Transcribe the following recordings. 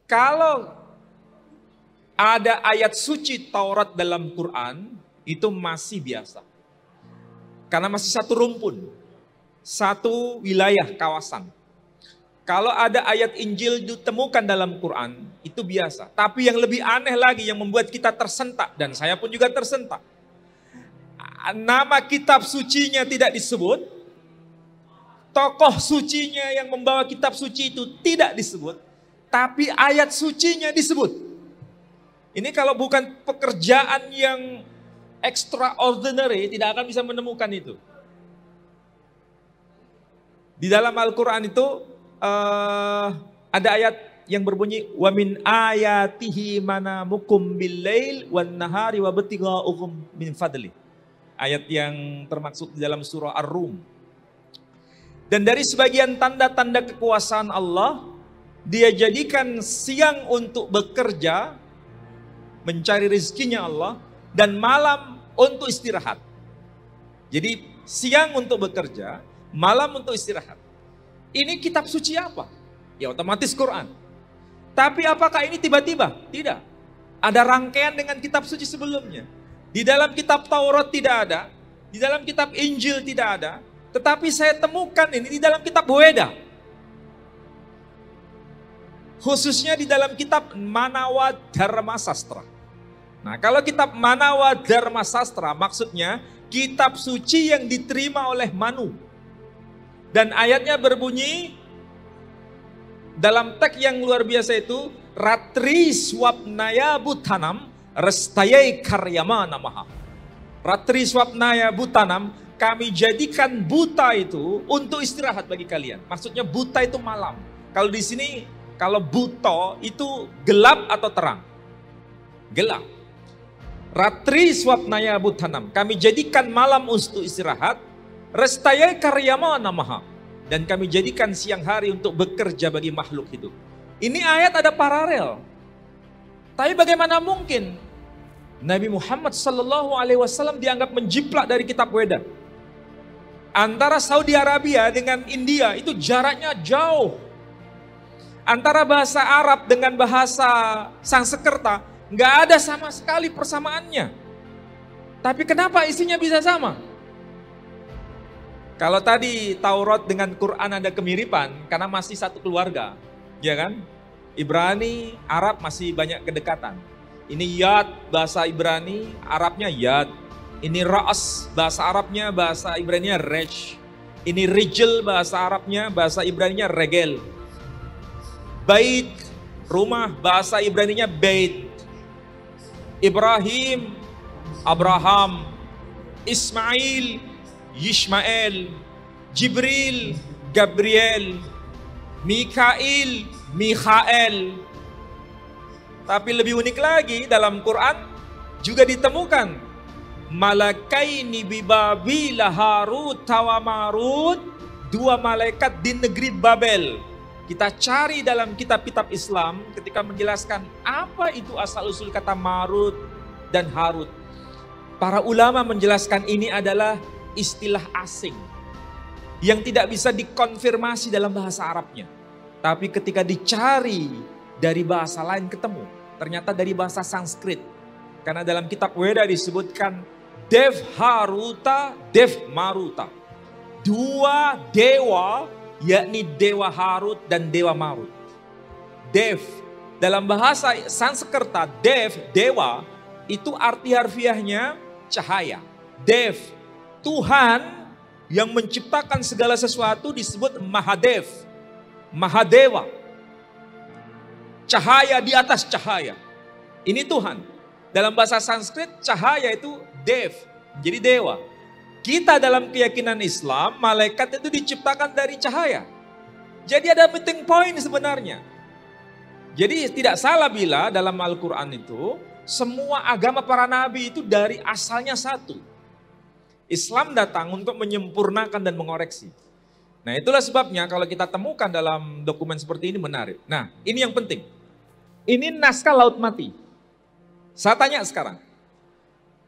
Kalau ada ayat suci Taurat dalam Quran, itu masih biasa. Karena masih satu rumpun, satu wilayah kawasan. Kalau ada ayat Injil ditemukan dalam Quran, itu biasa. Tapi yang lebih aneh lagi yang membuat kita tersentak, dan saya pun juga tersentak. Nama kitab sucinya tidak disebut, tokoh sucinya yang membawa kitab suci itu tidak disebut, tapi ayat sucinya disebut. Ini kalau bukan pekerjaan yang extraordinary, tidak akan bisa menemukan itu. Di dalam Al-Quran itu ada ayat yang berbunyi wa min ayatihi manamukum bil-lail wan nahari wa batiga'ukum min fadli. Ayat yang termaksud di dalam surah Ar-Rum. Dan dari sebagian tanda-tanda kekuasaan Allah, Dia jadikan siang untuk bekerja, mencari rezekinya Allah, dan malam untuk istirahat. Jadi siang untuk bekerja, malam untuk istirahat. Ini kitab suci apa? Ya otomatis Quran. Tapi apakah ini tiba-tiba? Tidak. Ada rangkaian dengan kitab suci sebelumnya. Di dalam kitab Taurat tidak ada, di dalam kitab Injil tidak ada, tetapi saya temukan ini di dalam kitab Weda. Khususnya di dalam kitab Manawa Dharma Sastra. Nah, kalau kitab Manawa Dharma Sastra maksudnya kitab suci yang diterima oleh Manu. Dan ayatnya berbunyi dalam teks yang luar biasa itu, Ratri swapnaya butanam restayai karyama namaha. Ratri swapnaya butanam, kami jadikan buta itu untuk istirahat bagi kalian. Maksudnya buta itu malam. Kalau di sini, kalau buto itu gelap atau terang? Gelap. Ratri swapnaya butanam, kami jadikan malam untuk istirahat. Restayai karyama namaha. Dan kami jadikan siang hari untuk bekerja bagi makhluk hidup. Ini ayat ada paralel. Tapi bagaimana mungkin Nabi Muhammad SAW dianggap menjiplak dari kitab Weda? Antara Saudi Arabia dengan India itu jaraknya jauh. Antara bahasa Arab dengan bahasa Sanskerta nggak ada sama sekali persamaannya. Tapi kenapa isinya bisa sama? Kalau tadi Taurat dengan Quran ada kemiripan karena masih satu keluarga, ya kan? Ibrani, Arab masih banyak kedekatan. Ini Yad, bahasa Ibrani, Arabnya Yad. Ini Ra'as, bahasa Arabnya, bahasa Ibraninya Resh. Ini Rijl, bahasa Arabnya, bahasa Ibraninya Regel. Bait, rumah, bahasa Ibraninya Bait. Ibrahim, Abraham. Ismail, Yishmael. Jibril, Gabriel. Mikail, Mikhael. Tapi lebih unik lagi dalam Quran juga ditemukan malakaini bibabila Harut wa Marut, dua malaikat di negeri Babel. Kita cari dalam kitab-kitab Islam ketika menjelaskan apa itu asal-usul kata Marut dan Harut. Para ulama menjelaskan ini adalah istilah asing yang tidak bisa dikonfirmasi dalam bahasa Arabnya. Tapi ketika dicari dari bahasa lain ketemu. Ternyata dari bahasa Sanskrit. Karena dalam kitab Weda disebutkan Dev Haruta, Dev Maruta. Dua dewa, yakni Dewa Harut dan Dewa Marut. Dev, dalam bahasa Sanskerta, Dev, dewa, itu arti harfiahnya cahaya. Dev, Tuhan yang menciptakan segala sesuatu disebut Mahadev, Mahadewa. Cahaya di atas cahaya. Ini Tuhan. Dalam bahasa Sanskrit, cahaya itu Dev, jadi dewa. Kita dalam keyakinan Islam, malaikat itu diciptakan dari cahaya. Jadi ada meeting point sebenarnya. Jadi tidak salah bila dalam Al-Quran itu, semua agama para nabi itu dari asalnya satu. Islam datang untuk menyempurnakan dan mengoreksi. Nah itulah sebabnya kalau kita temukan dalam dokumen seperti ini menarik. Nah ini yang penting. Ini naskah Laut Mati. Saya tanya sekarang.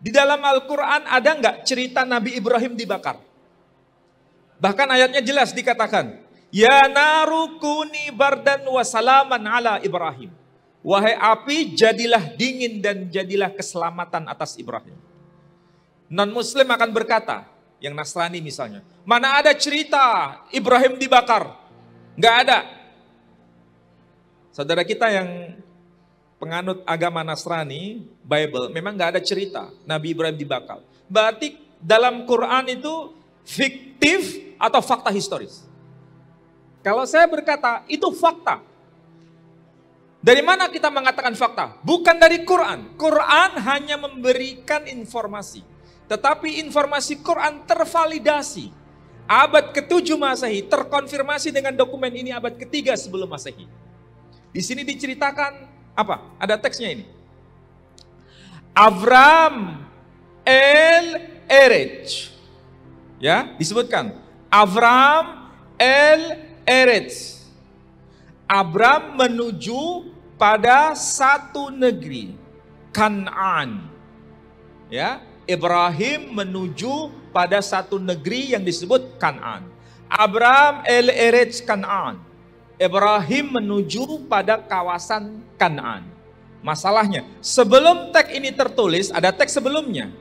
Di dalam Al-Quran ada nggak cerita Nabi Ibrahim dibakar? Bahkan ayatnya jelas dikatakan. Ya narukuni bardan wa salaman ala Ibrahim. Wahai api, jadilah dingin dan jadilah keselamatan atas Ibrahim. Non-Muslim akan berkata, yang Nasrani misalnya, mana ada cerita Ibrahim dibakar? Nggak ada. Saudara kita yang penganut agama Nasrani, Bible, memang nggak ada cerita Nabi Ibrahim dibakar. Berarti dalam Quran itu fiktif atau fakta historis? Kalau saya berkata itu fakta. Dari mana kita mengatakan fakta? Bukan dari Quran. Quran hanya memberikan informasi. Tetapi informasi Quran tervalidasi. Abad ke-7 Masehi terkonfirmasi dengan dokumen ini abad ke-3 sebelum Masehi. Di sini diceritakan apa? Ada teksnya ini. Avram el Eretz. Ya, disebutkan. Avram el Eretz. Abram menuju pada satu negeri, Kan'an. Ya, Ibrahim menuju pada satu negeri yang disebut Kan'an. Abram el Eretz Kan'an. Ibrahim menuju pada kawasan Kan'an. Masalahnya, sebelum teks ini tertulis, ada teks sebelumnya.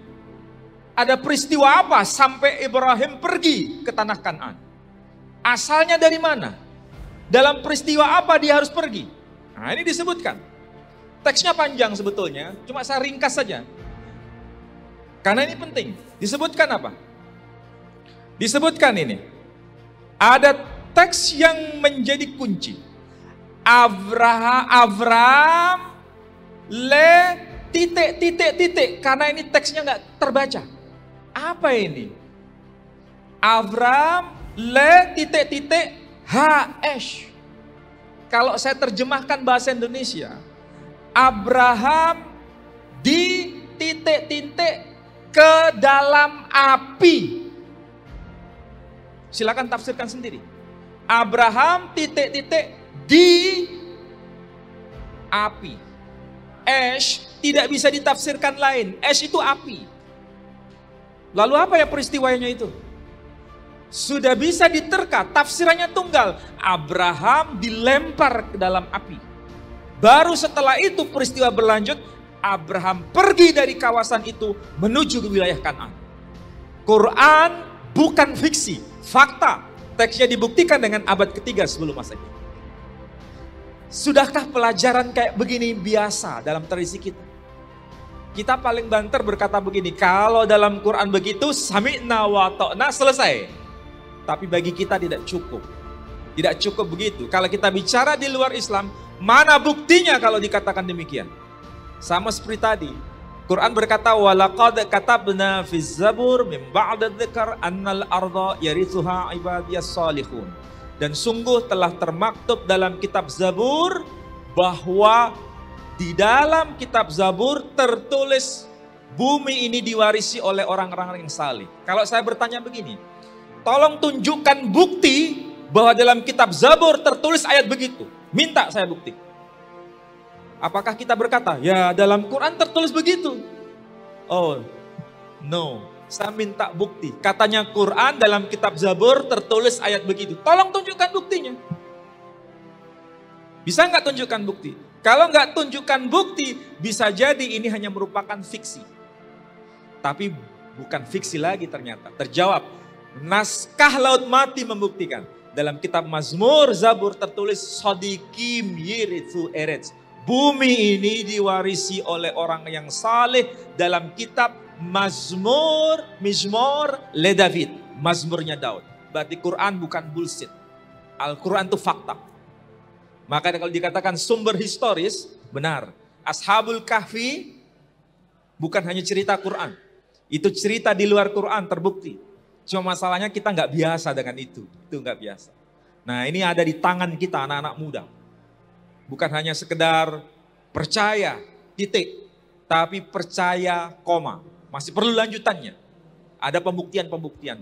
Ada peristiwa apa sampai Ibrahim pergi ke tanah Kan'an? Asalnya dari mana? Dalam peristiwa apa dia harus pergi? Nah, ini disebutkan. Teksnya panjang sebetulnya, cuma saya ringkas saja. Karena ini penting. Disebutkan apa? Disebutkan ini. Ada teks yang menjadi kunci. Avram le titik. Karena ini teksnya nggak terbaca. Apa ini? Avram le titik H-S. Kalau saya terjemahkan bahasa Indonesia, Abraham di titik ke dalam api. Silakan tafsirkan sendiri. Abraham titik di api. Ash tidak bisa ditafsirkan lain. Ash itu api. Lalu apa ya peristiwanya itu? Sudah bisa diterka, tafsirannya tunggal. Abraham dilempar ke dalam api. Baru setelah itu peristiwa berlanjut, Abraham pergi dari kawasan itu menuju ke wilayah Kan'an. Quran bukan fiksi, fakta. Teksnya dibuktikan dengan abad ke-3 sebelum Masehi. Sudahkah pelajaran kayak begini biasa dalam tradisi kita? Kita paling banter berkata begini, kalau dalam Quran begitu, sami'na wa ta'na, selesai. Tapi bagi kita tidak cukup. Tidak cukup begitu. Kalau kita bicara di luar Islam, mana buktinya kalau dikatakan demikian? Sama seperti tadi. Quran berkata, وَلَقَدْ كَتَبْنَا فِي الزَّبُرِ مِنْ بَعْدَ الذِّكْرِ أَنَّ الْأَرْضَ يَرِثُهَا عِبَادِيَ الصَّالِحُونَ. Dan sungguh telah termaktub dalam kitab Zabur bahwa di dalam kitab Zabur tertulis bumi ini diwarisi oleh orang-orang yang saleh. Kalau saya bertanya begini, tolong tunjukkan bukti bahwa dalam kitab Zabur tertulis ayat begitu. Minta saya bukti. Apakah kita berkata, ya dalam Quran tertulis begitu? Oh, no. Saya minta bukti. Katanya Quran dalam kitab Zabur tertulis ayat begitu. Tolong tunjukkan buktinya. Bisa nggak tunjukkan bukti? Kalau nggak tunjukkan bukti, bisa jadi ini hanya merupakan fiksi. Tapi bukan fiksi lagi ternyata. Terjawab. Naskah Laut Mati membuktikan. Dalam kitab Mazmur Zabur tertulis Sodikim Yirithu Eretz. Bumi ini diwarisi oleh orang yang saleh dalam kitab Mizmor le David. Mazmurnya Daud. Berarti Quran bukan bullshit. Al-Quran itu fakta. Maka kalau dikatakan sumber historis, benar. Ashabul Kahfi bukan hanya cerita Quran. Itu cerita di luar Quran terbukti. Cuma masalahnya kita nggak biasa dengan itu. Itu nggak biasa. Nah ini ada di tangan kita anak-anak muda. Bukan hanya sekedar percaya, titik. Tapi percaya, koma. Masih perlu lanjutannya. Ada pembuktian-pembuktian.